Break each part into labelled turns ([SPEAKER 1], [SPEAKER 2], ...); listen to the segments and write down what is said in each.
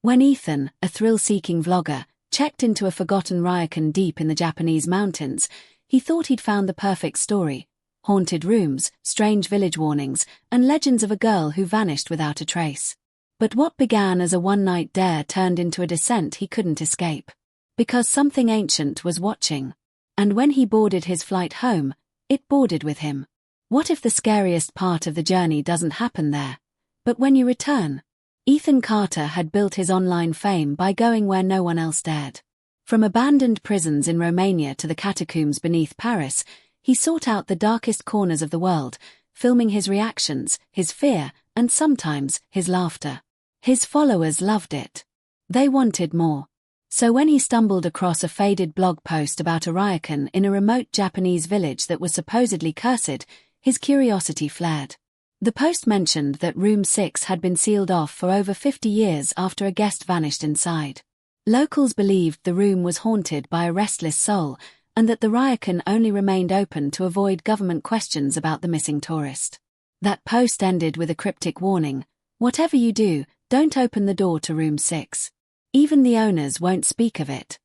[SPEAKER 1] When Ethan, a thrill-seeking vlogger, checked into a forgotten Ryokan deep in the Japanese mountains, he thought he'd found the perfect story: haunted rooms, strange village warnings, and legends of a girl who vanished without a trace. But what began as a one-night dare turned into a descent he couldn't escape. Because something ancient was watching. And when he boarded his flight home, it boarded with him. What if the scariest part of the journey doesn't happen there, but when you return? Ethan Carter had built his online fame by going where no one else dared. From abandoned prisons in Romania to the catacombs beneath Paris, he sought out the darkest corners of the world, filming his reactions, his fear, and sometimes his laughter. His followers loved it. They wanted more. So when he stumbled across a faded blog post about a Ryokan in a remote Japanese village that was supposedly cursed, his curiosity flared. The post mentioned that Room 6 had been sealed off for over 50 years after a guest vanished inside. Locals believed the room was haunted by a restless soul, and that the Ryokan only remained open to avoid government questions about the missing tourist. That post ended with a cryptic warning: "Whatever you do, don't open the door to Room 6. Even the owners won't speak of it."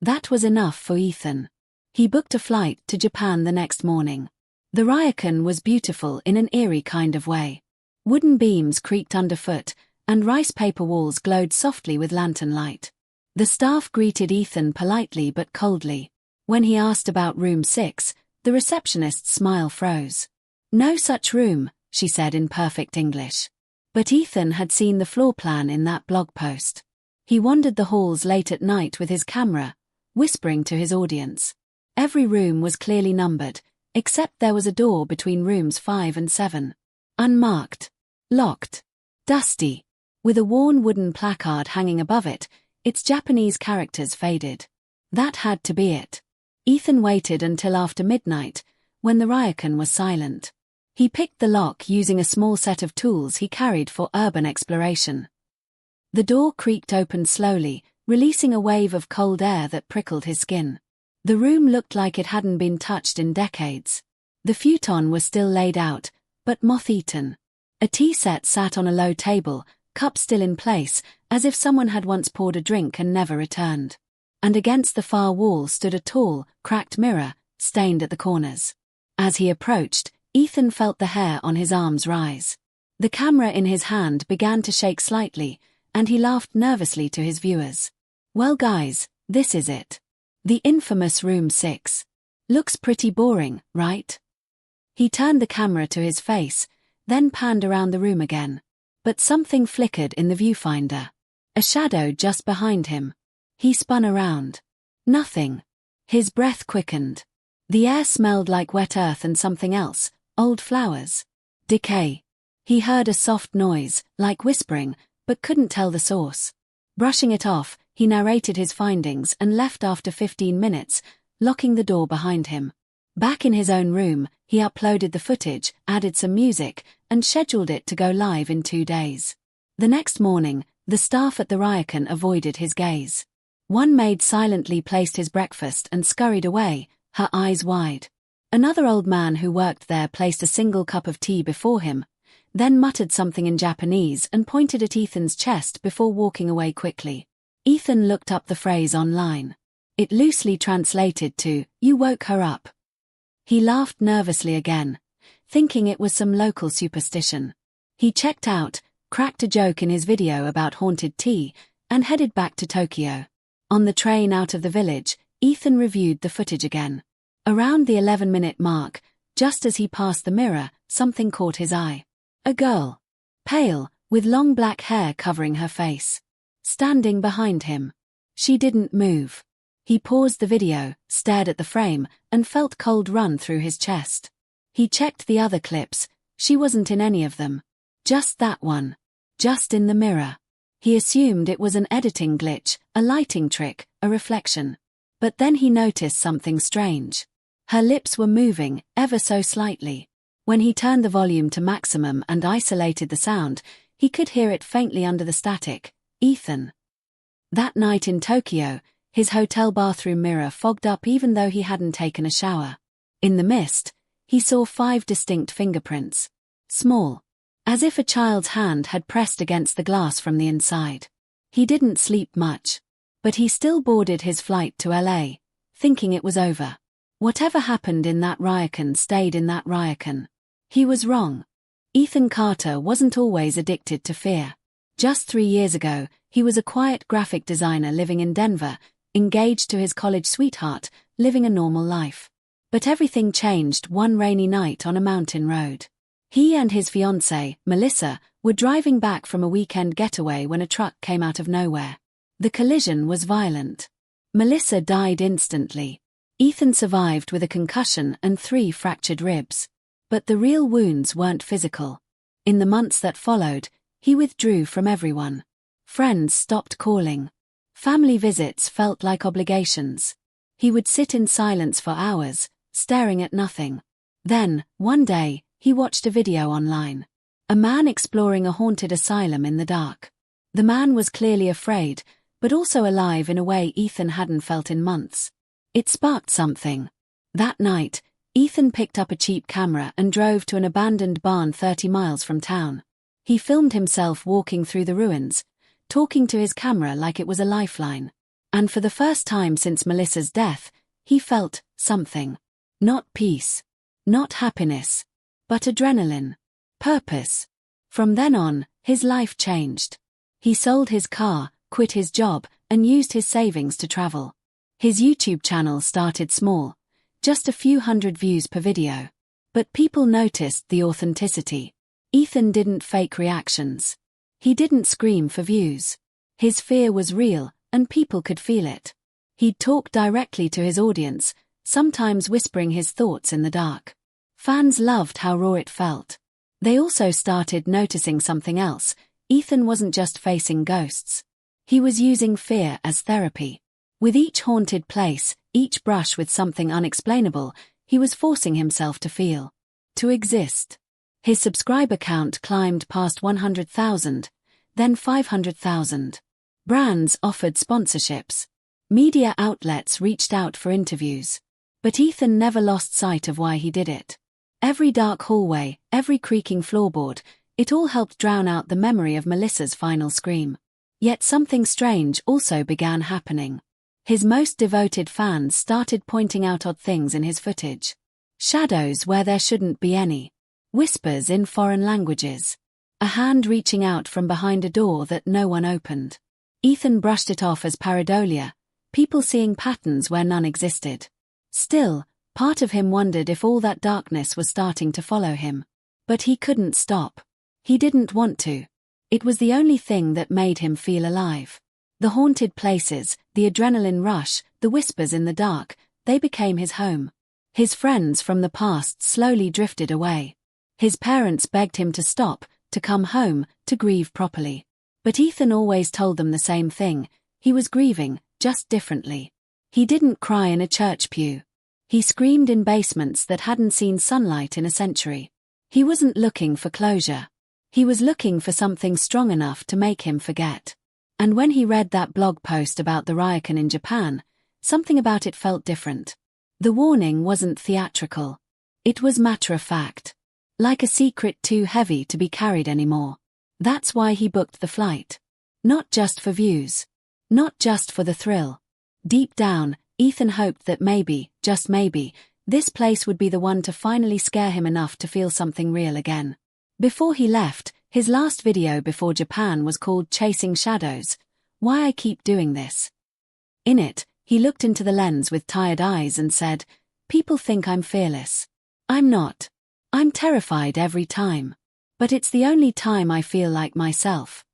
[SPEAKER 1] That was enough for Ethan. He booked a flight to Japan the next morning. The Ryokan was beautiful in an eerie kind of way. Wooden beams creaked underfoot, and rice paper walls glowed softly with lantern light. The staff greeted Ethan politely but coldly. When he asked about Room 6, the receptionist's smile froze. "No such room," she said in perfect English. But Ethan had seen the floor plan in that blog post. He wandered the halls late at night with his camera, whispering to his audience. Every room was clearly numbered, except there was a door between rooms 5 and 7. Unmarked. Locked. Dusty. With a worn wooden placard hanging above it, its Japanese characters faded. That had to be it. Ethan waited until after midnight, when the Ryokan was silent. He picked the lock using a small set of tools he carried for urban exploration. The door creaked open slowly, releasing a wave of cold air that prickled his skin. The room looked like it hadn't been touched in decades. The futon was still laid out, but moth-eaten. A tea set sat on a low table, cup still in place, as if someone had once poured a drink and never returned. And against the far wall stood a tall, cracked mirror, stained at the corners. As he approached, Ethan felt the hair on his arms rise. The camera in his hand began to shake slightly, and he laughed nervously to his viewers. "Well guys, this is it. The infamous Room 6. Looks pretty boring, right?" He turned the camera to his face, then panned around the room again. But something flickered in the viewfinder. A shadow just behind him. He spun around. Nothing. His breath quickened. The air smelled like wet earth and something else, old flowers. Decay. He heard a soft noise, like whispering, but couldn't tell the source. Brushing it off, he narrated his findings and left after 15 minutes, locking the door behind him. Back in his own room, he uploaded the footage, added some music, and scheduled it to go live in 2 days. The next morning, the staff at the Ryokan avoided his gaze. One maid silently placed his breakfast and scurried away, her eyes wide. Another old man who worked there placed a single cup of tea before him, then muttered something in Japanese and pointed at Ethan's chest before walking away quickly. Ethan looked up the phrase online. It loosely translated to, "You woke her up." He laughed nervously again, thinking it was some local superstition. He checked out, cracked a joke in his video about haunted tea, and headed back to Tokyo. On the train out of the village, Ethan reviewed the footage again. Around the 11-minute mark, just as he passed the mirror, something caught his eye. A girl. Pale, with long black hair covering her face. Standing behind him. She didn't move. He paused the video, stared at the frame, and felt cold run through his chest. He checked the other clips. She wasn't in any of them. Just that one. Just in the mirror. He assumed it was an editing glitch, a lighting trick, a reflection. But then he noticed something strange. Her lips were moving, ever so slightly. When he turned the volume to maximum and isolated the sound, he could hear it faintly under the static. Ethan. That night in Tokyo, his hotel bathroom mirror fogged up even though he hadn't taken a shower. In the mist, he saw 5 distinct fingerprints. Small. As if a child's hand had pressed against the glass from the inside. He didn't sleep much. But he still boarded his flight to LA, thinking it was over. Whatever happened in that Ryokan stayed in that Ryokan. He was wrong. Ethan Carter wasn't always addicted to fear. Just 3 years ago, he was a quiet graphic designer living in Denver, engaged to his college sweetheart, living a normal life. But everything changed one rainy night on a mountain road. He and his fiancée, Melissa, were driving back from a weekend getaway when a truck came out of nowhere. The collision was violent. Melissa died instantly. Ethan survived with a concussion and 3 fractured ribs. But the real wounds weren't physical. In the months that followed, he withdrew from everyone. Friends stopped calling. Family visits felt like obligations. He would sit in silence for hours, staring at nothing. Then, one day, he watched a video online. A man exploring a haunted asylum in the dark. The man was clearly afraid, but also alive in a way Ethan hadn't felt in months. It sparked something. That night, Ethan picked up a cheap camera and drove to an abandoned barn 30 miles from town. He filmed himself walking through the ruins, talking to his camera like it was a lifeline. And for the first time since Melissa's death, he felt something. Not peace. Not happiness. But adrenaline. Purpose. From then on, his life changed. He sold his car, quit his job, and used his savings to travel. His YouTube channel started small, just a few hundred views per video. But people noticed the authenticity. Ethan didn't fake reactions. He didn't scream for views. His fear was real, and people could feel it. He'd talk directly to his audience, sometimes whispering his thoughts in the dark. Fans loved how raw it felt. They also started noticing something else. Ethan wasn't just facing ghosts. He was using fear as therapy. With each haunted place, each brush with something unexplainable, he was forcing himself to feel. To exist. His subscriber count climbed past 100,000, then 500,000. Brands offered sponsorships. Media outlets reached out for interviews. But Ethan never lost sight of why he did it. Every dark hallway, every creaking floorboard, it all helped drown out the memory of Melissa's final scream. Yet something strange also began happening. His most devoted fans started pointing out odd things in his footage. Shadows where there shouldn't be any. Whispers in foreign languages. A hand reaching out from behind a door that no one opened. Ethan brushed it off as pareidolia, people seeing patterns where none existed. Still, part of him wondered if all that darkness was starting to follow him. But he couldn't stop. He didn't want to. It was the only thing that made him feel alive. The haunted places, the adrenaline rush, the whispers in the dark, they became his home. His friends from the past slowly drifted away. His parents begged him to stop, to come home, to grieve properly. But Ethan always told them the same thing. He was grieving, just differently. He didn't cry in a church pew. He screamed in basements that hadn't seen sunlight in a century. He wasn't looking for closure. He was looking for something strong enough to make him forget. And when he read that blog post about the Ryokan in Japan, something about it felt different. The warning wasn't theatrical. It was matter-of-fact. Like a secret too heavy to be carried anymore. That's why he booked the flight. Not just for views. Not just for the thrill. Deep down, Ethan hoped that maybe, just maybe, this place would be the one to finally scare him enough to feel something real again. Before he left, his last video before Japan was called Chasing Shadows, Why I Keep Doing This. In it, he looked into the lens with tired eyes and said, "People think I'm fearless. I'm not. I'm terrified every time. But it's the only time I feel like myself."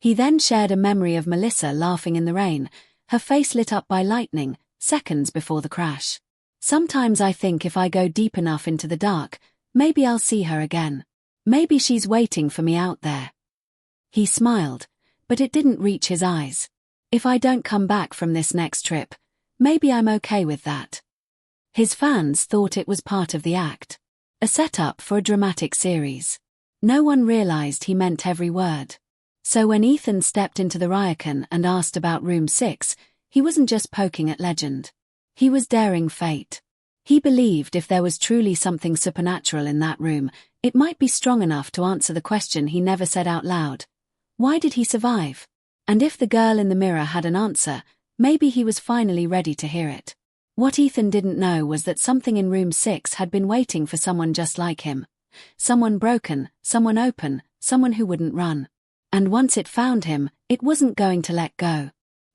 [SPEAKER 1] He then shared a memory of Melissa laughing in the rain, her face lit up by lightning, seconds before the crash. "Sometimes I think if I go deep enough into the dark, maybe I'll see her again. Maybe she's waiting for me out there." He smiled, but it didn't reach his eyes. "If I don't come back from this next trip, maybe I'm okay with that." His fans thought it was part of the act. A setup for a dramatic series. No one realized he meant every word. So when Ethan stepped into the Ryokan and asked about Room 6, he wasn't just poking at legend. He was daring fate. He believed if there was truly something supernatural in that room, it might be strong enough to answer the question he never said out loud. Why did he survive? And if the girl in the mirror had an answer, maybe he was finally ready to hear it. What Ethan didn't know was that something in room 6 had been waiting for someone just like him. Someone broken, someone open, someone who wouldn't run. And once it found him, it wasn't going to let go.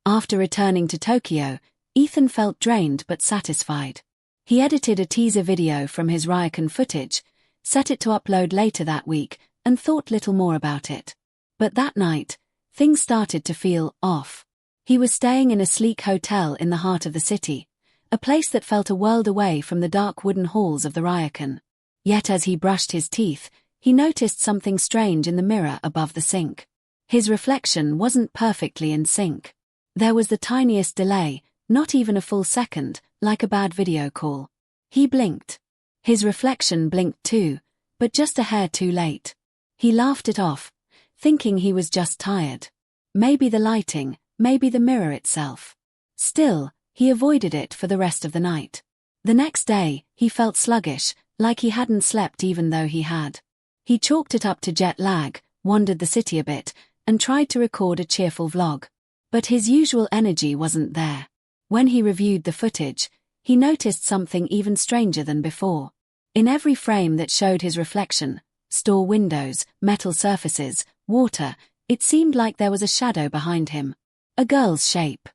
[SPEAKER 1] After returning to Tokyo, Ethan felt drained but satisfied. He edited a teaser video from his Ryokan footage, set it to upload later that week, and thought little more about it. But that night, things started to feel off. He was staying in a sleek hotel in the heart of the city, a place that felt a world away from the dark wooden halls of the Ryokan. Yet as he brushed his teeth, he noticed something strange in the mirror above the sink. His reflection wasn't perfectly in sync. There was the tiniest delay, not even a full second, like a bad video call. He blinked. His reflection blinked too, but just a hair too late. He laughed it off, thinking he was just tired. Maybe the lighting, maybe the mirror itself. Still, he avoided it for the rest of the night. The next day, he felt sluggish, like he hadn't slept even though he had. He chalked it up to jet lag, wandered the city a bit, and tried to record a cheerful vlog. But his usual energy wasn't there. When he reviewed the footage, he noticed something even stranger than before. In every frame that showed his reflection, store windows, metal surfaces, water, it seemed like there was a shadow behind him. A girl's shape.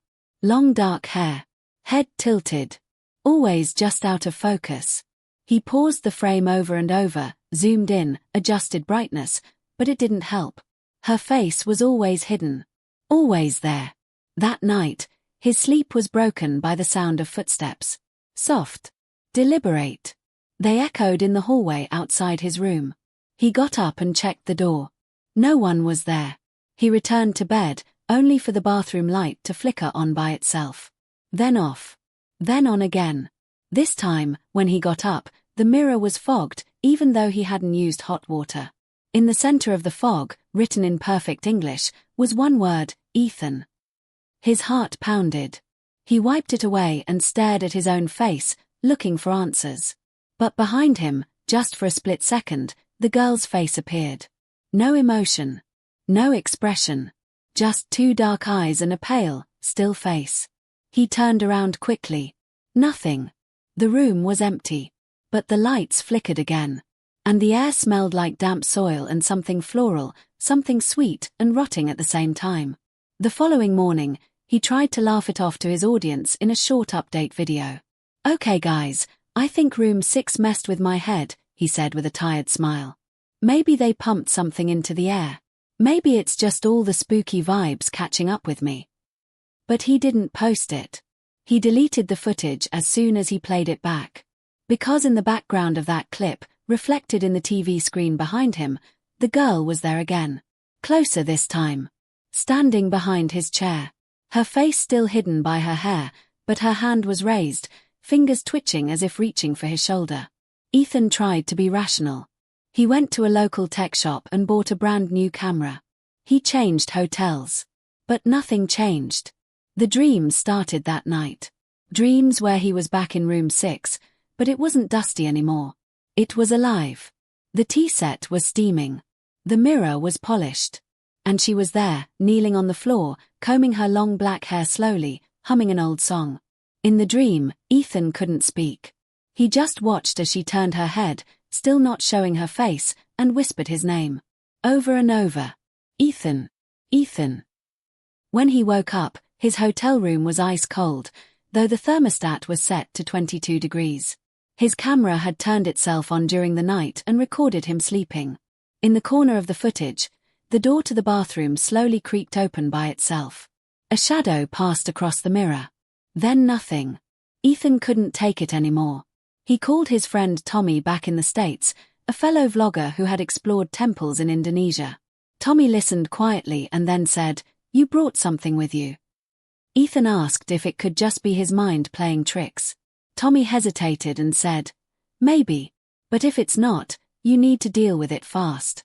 [SPEAKER 1] Long dark hair. Head tilted. Always just out of focus. He paused the frame over and over, zoomed in, adjusted brightness, but it didn't help. Her face was always hidden. Always there. That night, his sleep was broken by the sound of footsteps. Soft. Deliberate. They echoed in the hallway outside his room. He got up and checked the door. No one was there. He returned to bed, only for the bathroom light to flicker on by itself. Then off. Then on again. This time, when he got up, the mirror was fogged, even though he hadn't used hot water. In the center of the fog, written in perfect English, was one word, Ethan. His heart pounded. He wiped it away and stared at his own face, looking for answers. But behind him, just for a split second, the girl's face appeared. No emotion. No expression. Just two dark eyes and a pale, still face. He turned around quickly. Nothing. The room was empty. But the lights flickered again. And the air smelled like damp soil and something floral, something sweet and rotting at the same time. The following morning, he tried to laugh it off to his audience in a short update video. "Okay guys, I think room 6 messed with my head," he said with a tired smile. "Maybe they pumped something into the air. Maybe it's just all the spooky vibes catching up with me." But he didn't post it. He deleted the footage as soon as he played it back. Because in the background of that clip, reflected in the TV screen behind him, the girl was there again. Closer this time. Standing behind his chair. Her face still hidden by her hair, but her hand was raised, fingers twitching as if reaching for his shoulder. Ethan tried to be rational. He went to a local tech shop and bought a brand new camera. He changed hotels. But nothing changed. The dreams started that night. Dreams where he was back in room 6, but it wasn't dusty anymore. It was alive. The tea set was steaming. The mirror was polished. And she was there, kneeling on the floor, combing her long black hair slowly, humming an old song. In the dream, Ethan couldn't speak. He just watched as she turned her head, still not showing her face, and whispered his name. Over and over. Ethan. Ethan. When he woke up, his hotel room was ice cold, though the thermostat was set to 22 degrees. His camera had turned itself on during the night and recorded him sleeping. In the corner of the footage, the door to the bathroom slowly creaked open by itself. A shadow passed across the mirror. Then nothing. Ethan couldn't take it anymore. He called his friend Tommy back in the States, a fellow vlogger who had explored temples in Indonesia. Tommy listened quietly and then said, "You brought something with you." Ethan asked if it could just be his mind playing tricks. Tommy hesitated and said, "Maybe. But if it's not, you need to deal with it fast."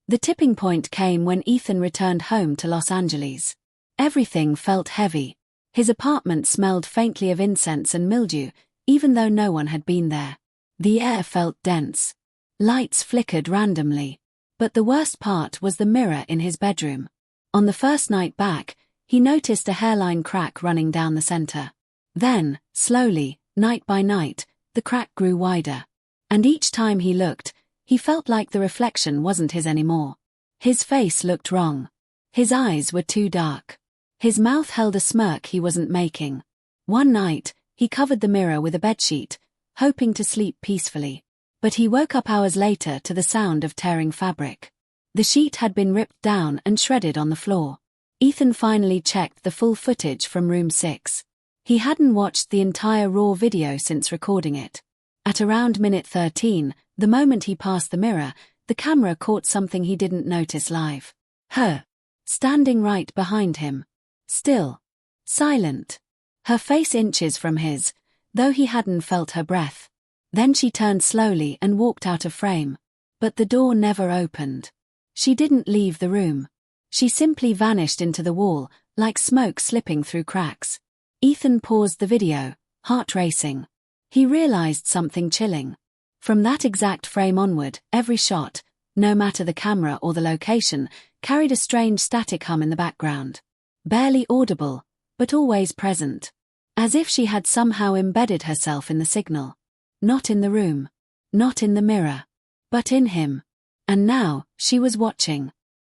[SPEAKER 1] The tipping point came when Ethan returned home to Los Angeles. Everything felt heavy. His apartment smelled faintly of incense and mildew, even though no one had been there. The air felt dense. Lights flickered randomly. But the worst part was the mirror in his bedroom. On the first night back, he noticed a hairline crack running down the center. Then, slowly, night by night, the crack grew wider. And each time he looked, he felt like the reflection wasn't his anymore. His face looked wrong. His eyes were too dark. His mouth held a smirk he wasn't making. One night, he covered the mirror with a bedsheet, hoping to sleep peacefully. But he woke up hours later to the sound of tearing fabric. The sheet had been ripped down and shredded on the floor. Ethan finally checked the full footage from room 6. He hadn't watched the entire raw video since recording it. At around minute 13, the moment he passed the mirror, the camera caught something he didn't notice live. Her. Standing right behind him. Still. Silent. Her face inches from his, though he hadn't felt her breath. Then she turned slowly and walked out of frame. But the door never opened. She didn't leave the room. She simply vanished into the wall, like smoke slipping through cracks. Ethan paused the video, heart racing. He realized something chilling. From that exact frame onward, every shot, no matter the camera or the location, carried a strange static hum in the background. Barely audible, but always present. As if she had somehow embedded herself in the signal. Not in the room. Not in the mirror. But in him. And now, she was watching.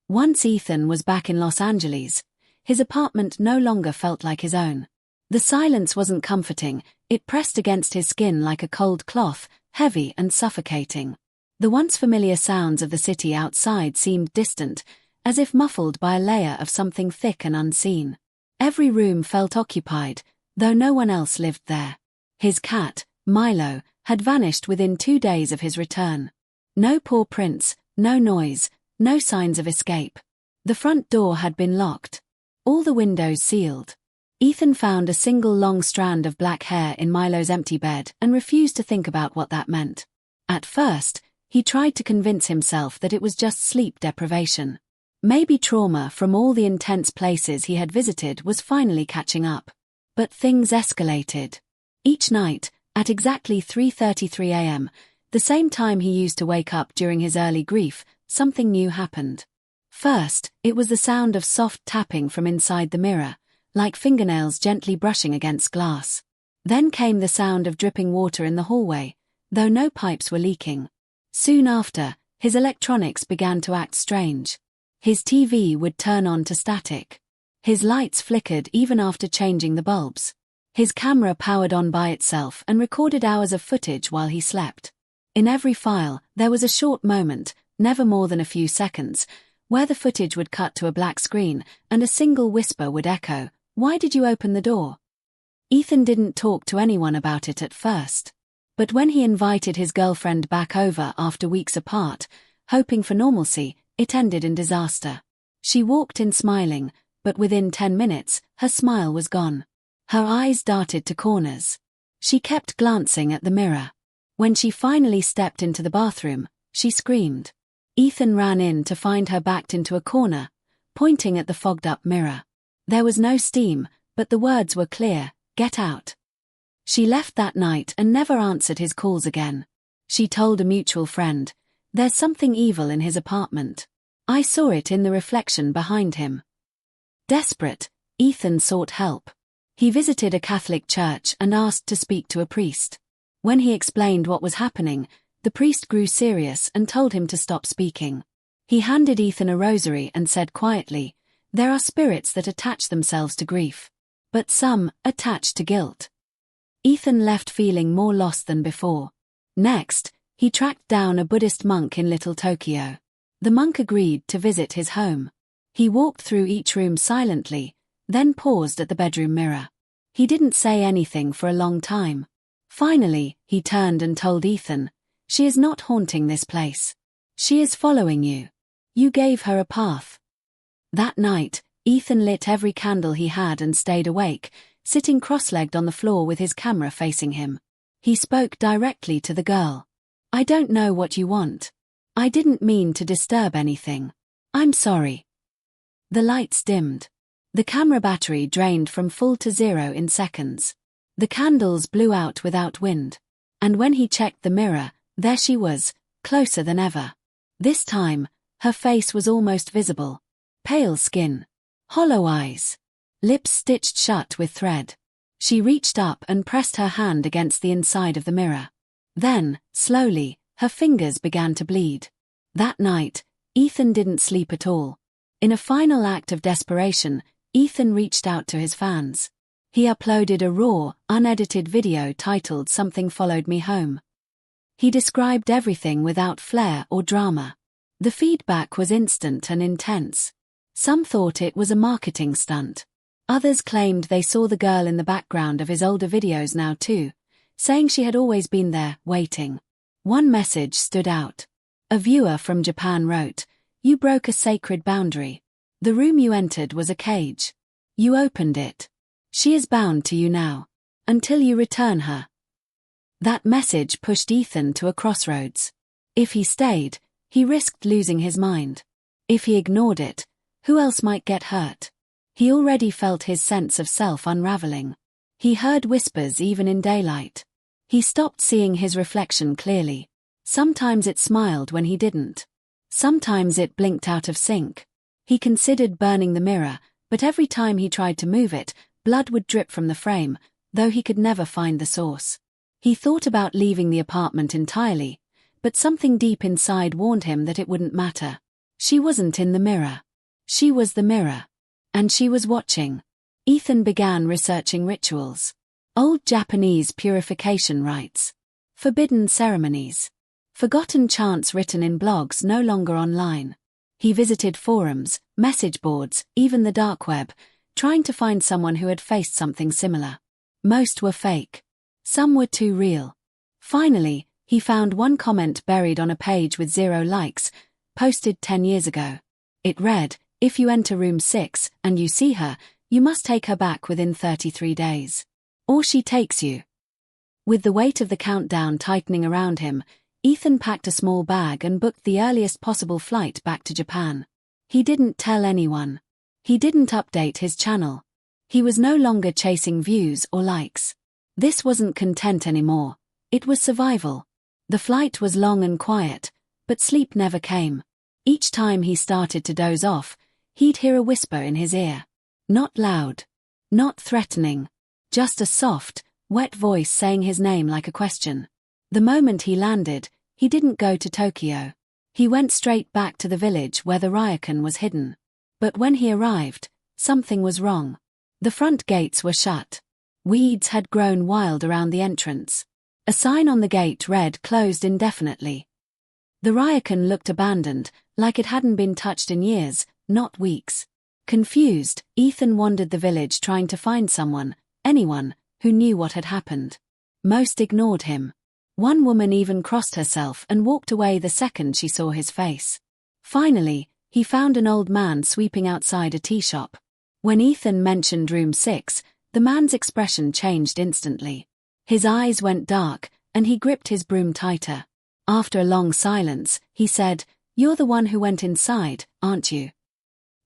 [SPEAKER 1] Once Ethan was back in Los Angeles, his apartment no longer felt like his own. The silence wasn't comforting, it pressed against his skin like a cold cloth, heavy and suffocating. The once familiar sounds of the city outside seemed distant, as if muffled by a layer of something thick and unseen. Every room felt occupied, though no one else lived there. His cat, Milo, had vanished within 2 days of his return. No paw prints, no noise, no signs of escape. The front door had been locked. All the windows sealed. Ethan found a single long strand of black hair in Milo's empty bed and refused to think about what that meant. At first, he tried to convince himself that it was just sleep deprivation. Maybe trauma from all the intense places he had visited was finally catching up. But things escalated. Each night, at exactly 3:33 a.m., the same time he used to wake up during his early grief, something new happened. First, it was the sound of soft tapping from inside the mirror, like fingernails gently brushing against glass. Then came the sound of dripping water in the hallway, though no pipes were leaking. Soon after, his electronics began to act strange. His TV would turn on to static. His lights flickered even after changing the bulbs. His camera powered on by itself and recorded hours of footage while he slept. In every file, there was a short moment, never more than a few seconds, where the footage would cut to a black screen and a single whisper would echo, "Why did you open the door?" Ethan didn't talk to anyone about it at first. But when he invited his girlfriend back over after weeks apart, hoping for normalcy, it ended in disaster. She walked in smiling, but within 10 minutes, her smile was gone. Her eyes darted to corners. She kept glancing at the mirror. When she finally stepped into the bathroom, she screamed. Ethan ran in to find her backed into a corner, pointing at the fogged-up mirror. There was no steam, but the words were clear, "Get out." She left that night and never answered his calls again. She told a mutual friend, "There's something evil in his apartment. I saw it in the reflection behind him." Desperate, Ethan sought help. He visited a Catholic church and asked to speak to a priest. When he explained what was happening, the priest grew serious and told him to stop speaking. He handed Ethan a rosary and said quietly, "There are spirits that attach themselves to grief. But some attach to guilt." Ethan left feeling more lost than before. Next, he tracked down a Buddhist monk in Little Tokyo. The monk agreed to visit his home. He walked through each room silently, then paused at the bedroom mirror. He didn't say anything for a long time. Finally, he turned and told Ethan, "She is not haunting this place. She is following you. You gave her a path." That night, Ethan lit every candle he had and stayed awake, sitting cross-legged on the floor with his camera facing him. He spoke directly to the girl. "I don't know what you want. I didn't mean to disturb anything. I'm sorry." The lights dimmed. The camera battery drained from full to zero in seconds. The candles blew out without wind. And when he checked the mirror, there she was, closer than ever. This time, her face was almost visible. Pale skin, Hollow eyes. Lips stitched shut with thread. She reached up and pressed her hand against the inside of the mirror. Then, slowly, her fingers began to bleed. That night, Ethan didn't sleep at all. In a final act of desperation, Ethan reached out to his fans. He uploaded a raw, unedited video titled "Something Followed Me Home." He described everything without flair or drama. The feedback was instant and intense. Some thought it was a marketing stunt. Others claimed they saw the girl in the background of his older videos now too, saying she had always been there, waiting. One message stood out. A viewer from Japan wrote, "You broke a sacred boundary. The room you entered was a cage. You opened it. She is bound to you now. Until you return her." That message pushed Ethan to a crossroads. If he stayed, he risked losing his mind. If he ignored it, who else might get hurt? He already felt his sense of self unraveling. He heard whispers even in daylight. He stopped seeing his reflection clearly. Sometimes it smiled when he didn't. Sometimes it blinked out of sync. He considered burning the mirror, but every time he tried to move it, blood would drip from the frame, though he could never find the source. He thought about leaving the apartment entirely, but something deep inside warned him that it wouldn't matter. She wasn't in the mirror. She was the mirror. And she was watching. Ethan began researching rituals. Old Japanese purification rites. Forbidden ceremonies. Forgotten chants written in blogs no longer online. He visited forums, message boards, even the dark web, trying to find someone who had faced something similar. Most were fake. Some were too real. Finally, he found one comment buried on a page with 0 likes, posted 10 years ago. It read, "If you enter room 6 and you see her, you must take her back within 33 days. Or she takes you." With the weight of the countdown tightening around him, Ethan packed a small bag and booked the earliest possible flight back to Japan. He didn't tell anyone. He didn't update his channel. He was no longer chasing views or likes. This wasn't content anymore. It was survival. The flight was long and quiet, but sleep never came. Each time he started to doze off, he'd hear a whisper in his ear. Not loud. Not threatening. Just a soft, wet voice saying his name like a question. The moment he landed, he didn't go to Tokyo. He went straight back to the village where the Ryokan was hidden. But when he arrived, something was wrong. The front gates were shut. Weeds had grown wild around the entrance. A sign on the gate read "Closed indefinitely." The Ryokan looked abandoned, like it hadn't been touched in years, not weeks. Confused, Ethan wandered the village trying to find someone, anyone, who knew what had happened. Most ignored him. One woman even crossed herself and walked away the second she saw his face. Finally, he found an old man sweeping outside a tea shop. When Ethan mentioned room 6, the man's expression changed instantly. His eyes went dark, and he gripped his broom tighter. After a long silence, he said, "You're the one who went inside, aren't you?"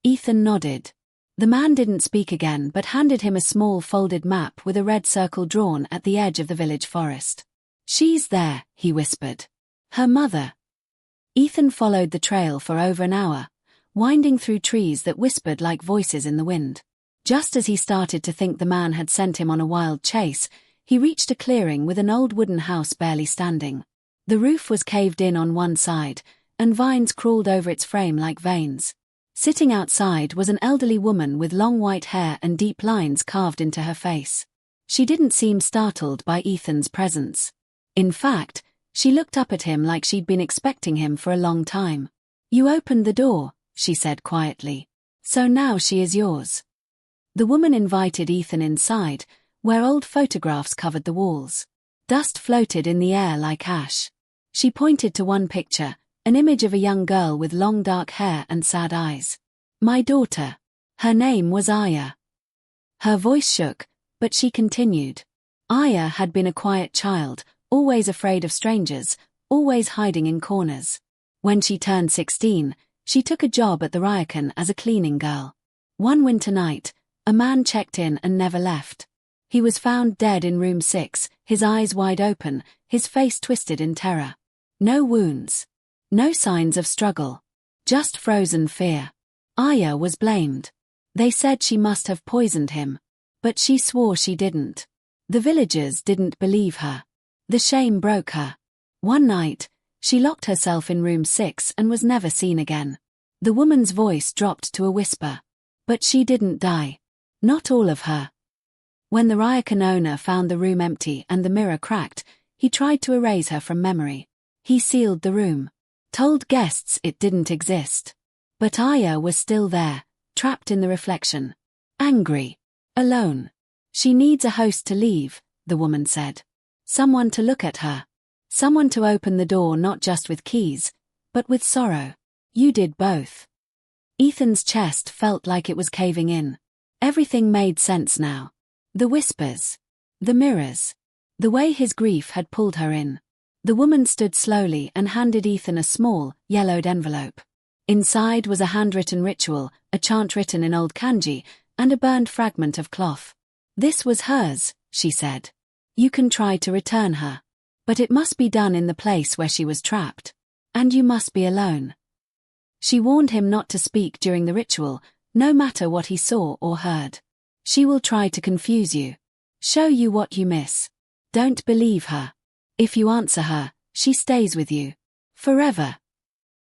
[SPEAKER 1] Ethan nodded. The man didn't speak again but handed him a small folded map with a red circle drawn at the edge of the village forest. "She's there," he whispered. "Her mother." Ethan followed the trail for over an hour, winding through trees that whispered like voices in the wind. Just as he started to think the man had sent him on a wild chase, he reached a clearing with an old wooden house barely standing. The roof was caved in on one side, and vines crawled over its frame like veins. Sitting outside was an elderly woman with long white hair and deep lines carved into her face. She didn't seem startled by Ethan's presence. In fact, she looked up at him like she'd been expecting him for a long time. "You opened the door," she said quietly. "So now she is yours." The woman invited Ethan inside, where old photographs covered the walls. Dust floated in the air like ash. She pointed to one picture, an image of a young girl with long dark hair and sad eyes. "My daughter. Her name was Aya." Her voice shook, but she continued. Aya had been a quiet child, always afraid of strangers, always hiding in corners. When she turned 16, she took a job at the Ryokan as a cleaning girl. One winter night, a man checked in and never left. He was found dead in room 6, his eyes wide open, his face twisted in terror. No wounds. No signs of struggle. Just frozen fear. Aya was blamed. They said she must have poisoned him. But she swore she didn't. The villagers didn't believe her. The shame broke her. One night, she locked herself in room 6 and was never seen again. The woman's voice dropped to a whisper. But she didn't die. Not all of her. When the Ryokan owner found the room empty and the mirror cracked, he tried to erase her from memory. He sealed the room. Told guests it didn't exist. But Aya was still there, trapped in the reflection. Angry. Alone. She needs a host to leave, the woman said. Someone to look at her. Someone to open the door not just with keys, but with sorrow. You did both. Ethan's chest felt like it was caving in. Everything made sense now. The whispers. The mirrors. The way his grief had pulled her in. The woman stood slowly and handed Ethan a small, yellowed envelope. Inside was a handwritten ritual, a chant written in old kanji, and a burned fragment of cloth. This was hers, she said. You can try to return her. But it must be done in the place where she was trapped. And you must be alone. She warned him not to speak during the ritual, no matter what he saw or heard. She will try to confuse you. Show you what you miss. Don't believe her. If you answer her, she stays with you. Forever.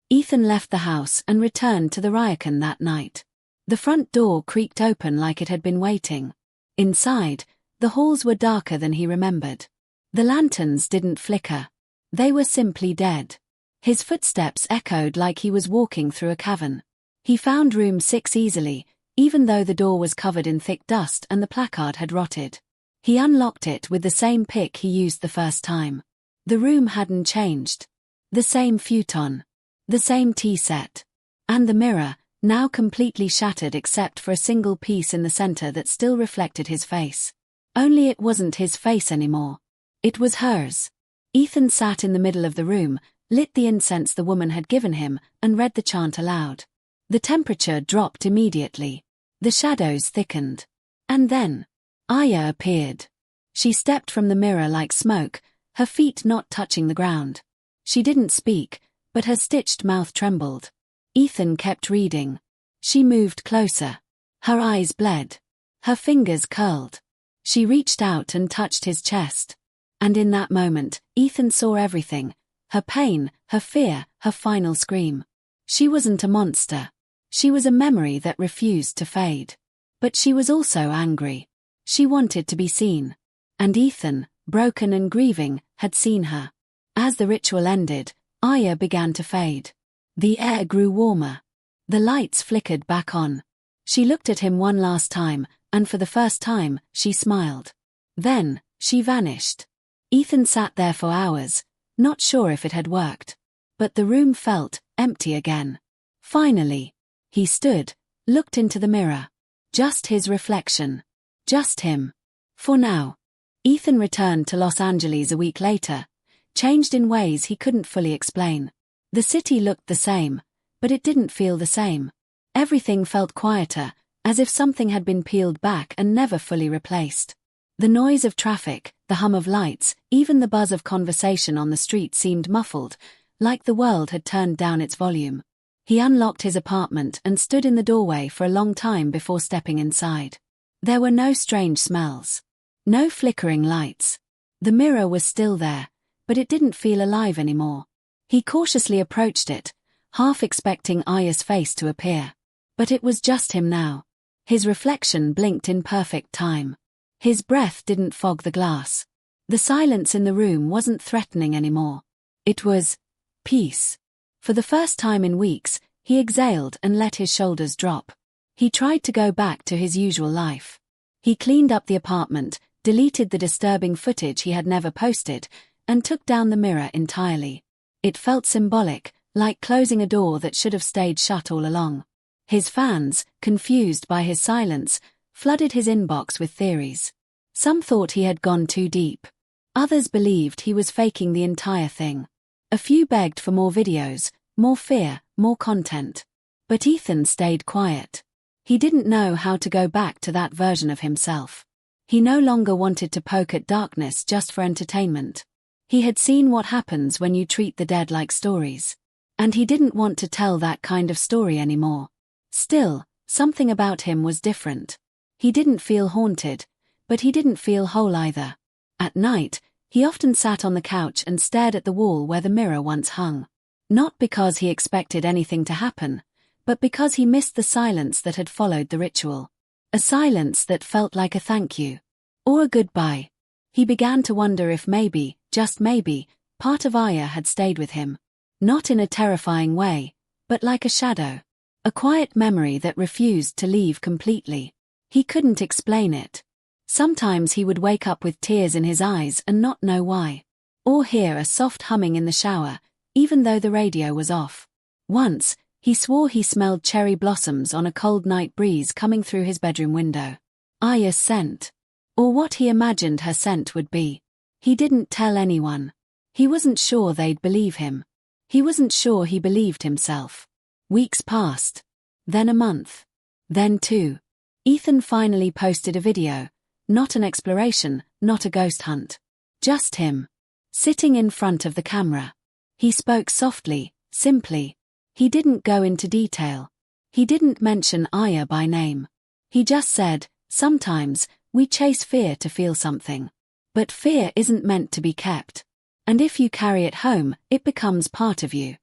[SPEAKER 1] Ethan left the house and returned to the Ryokan that night. The front door creaked open like it had been waiting. Inside, the halls were darker than he remembered. The lanterns didn't flicker. They were simply dead. His footsteps echoed like he was walking through a cavern. He found room 6 easily, even though the door was covered in thick dust and the placard had rotted. He unlocked it with the same pick he used the first time. The room hadn't changed. The same futon. The same tea set. And the mirror, now completely shattered except for a single piece in the center that still reflected his face. Only it wasn't his face anymore. It was hers. Ethan sat in the middle of the room, lit the incense the woman had given him, and read the chant aloud. The temperature dropped immediately. The shadows thickened. And then, Aya appeared. She stepped from the mirror like smoke, her feet not touching the ground. She didn't speak, but her stitched mouth trembled. Ethan kept reading. She moved closer. Her eyes bled. Her fingers curled. She reached out and touched his chest. And in that moment, Ethan saw everything. Her pain, her fear, her final scream. She wasn't a monster. She was a memory that refused to fade. But she was also angry. She wanted to be seen. And Ethan, broken and grieving, had seen her. As the ritual ended, Aya began to fade. The air grew warmer. The lights flickered back on. She looked at him one last time, and for the first time, she smiled. Then, she vanished. Ethan sat there for hours, not sure if it had worked. But the room felt empty again. Finally, he stood, looked into the mirror. Just his reflection. Just him. For now. Ethan returned to Los Angeles a week later, changed in ways he couldn't fully explain. The city looked the same, but it didn't feel the same. Everything felt quieter, as if something had been peeled back and never fully replaced. The noise of traffic, the hum of lights, even the buzz of conversation on the street seemed muffled, like the world had turned down its volume. He unlocked his apartment and stood in the doorway for a long time before stepping inside. There were no strange smells. No flickering lights. The mirror was still there, but it didn't feel alive anymore. He cautiously approached it, half expecting Aya's face to appear. But it was just him now. His reflection blinked in perfect time. His breath didn't fog the glass. The silence in the room wasn't threatening anymore. It was peace. For the first time in weeks, he exhaled and let his shoulders drop. He tried to go back to his usual life. He cleaned up the apartment, deleted the disturbing footage he had never posted, and took down the mirror entirely. It felt symbolic, like closing a door that should have stayed shut all along. His fans, confused by his silence, flooded his inbox with theories. Some thought he had gone too deep. Others believed he was faking the entire thing. A few begged for more videos, more fear, more content. But Ethan stayed quiet. He didn't know how to go back to that version of himself. He no longer wanted to poke at darkness just for entertainment. He had seen what happens when you treat the dead like stories. And he didn't want to tell that kind of story anymore. Still, Something about him was different. He didn't feel haunted, but he didn't feel whole either. At night, he often sat on the couch and stared at the wall where the mirror once hung. Not because he expected anything to happen, but because he missed the silence that had followed the ritual. A silence that felt like a thank you. Or a goodbye. He began to wonder if maybe, just maybe, part of Aya had stayed with him. Not in a terrifying way, but like a shadow. A quiet memory that refused to leave completely. He couldn't explain it. Sometimes he would wake up with tears in his eyes and not know why. Or hear a soft humming in the shower, even though the radio was off. Once, he swore he smelled cherry blossoms on a cold night breeze coming through his bedroom window. Aya's scent. Or what he imagined her scent would be. He didn't tell anyone. He wasn't sure they'd believe him. He wasn't sure he believed himself. Weeks passed. Then a month. Then 2. Ethan finally posted a video. Not an exploration, not a ghost hunt. Just him. Sitting in front of the camera. He spoke softly, simply. He didn't go into detail. He didn't mention Aya by name. He just said, sometimes, we chase fear to feel something. But fear isn't meant to be kept. And if you carry it home, it becomes part of you.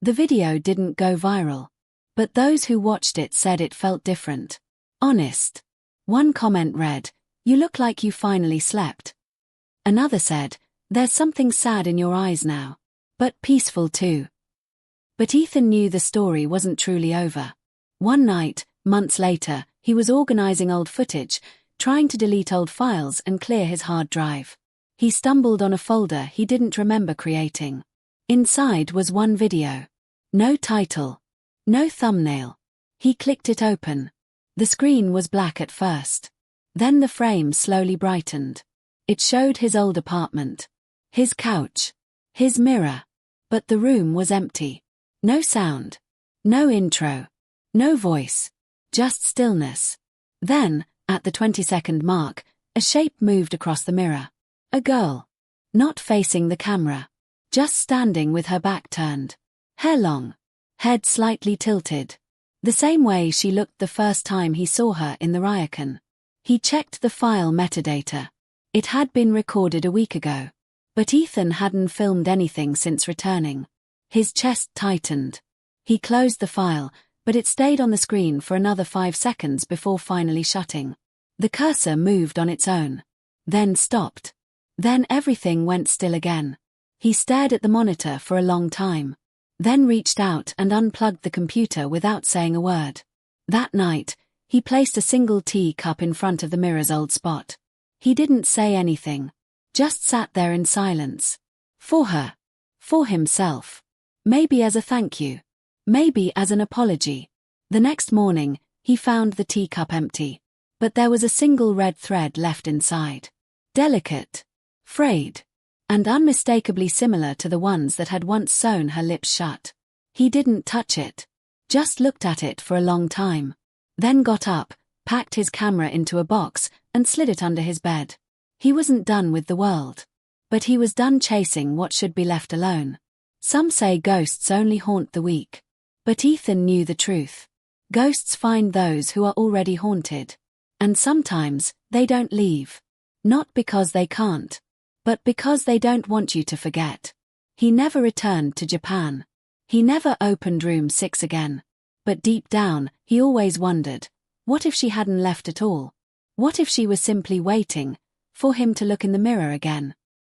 [SPEAKER 1] The video didn't go viral. But those who watched it said it felt different. Honest. One comment read, "You look like you finally slept." Another said, "There's something sad in your eyes now. But peaceful too." But Ethan knew the story wasn't truly over. One night, months later, he was organizing old footage, trying to delete old files and clear his hard drive. He stumbled on a folder he didn't remember creating. Inside was one video. No title. No thumbnail. He clicked it open. The screen was black at first. Then the frame slowly brightened. It showed his old apartment. His couch. His mirror. But the room was empty. No sound. No intro. No voice. Just stillness. Then, at the 20-second mark, a shape moved across the mirror. A girl. Not facing the camera. Just standing with her back turned. Hair long. Head slightly tilted. The same way she looked the first time he saw her in the Ryokan. He checked the file metadata. It had been recorded a week ago. But Ethan hadn't filmed anything since returning. His chest tightened. He closed the file, but it stayed on the screen for another 5 seconds before finally shutting. The cursor moved on its own. Then stopped. Then everything went still again. He stared at the monitor for a long time. Then reached out and unplugged the computer without saying a word. That night, he placed a single tea cup in front of the mirror's old spot. He didn't say anything. Just sat there in silence. For her. For himself. Maybe as a thank you. Maybe as an apology. The next morning, he found the teacup empty. But there was a single red thread left inside. Delicate. Frayed. And unmistakably similar to the ones that had once sewn her lips shut. He didn't touch it. Just looked at it for a long time. Then got up, packed his camera into a box, and slid it under his bed. He wasn't done with the world. But he was done chasing what should be left alone. Some say ghosts only haunt the weak. But Ethan knew the truth. Ghosts find those who are already haunted. And sometimes, they don't leave. Not because they can't. But because they don't want you to forget. He never returned to Japan. He never opened room 6 again. But deep down, he always wondered, what if she hadn't left at all? What if she was simply waiting for him to look in the mirror again?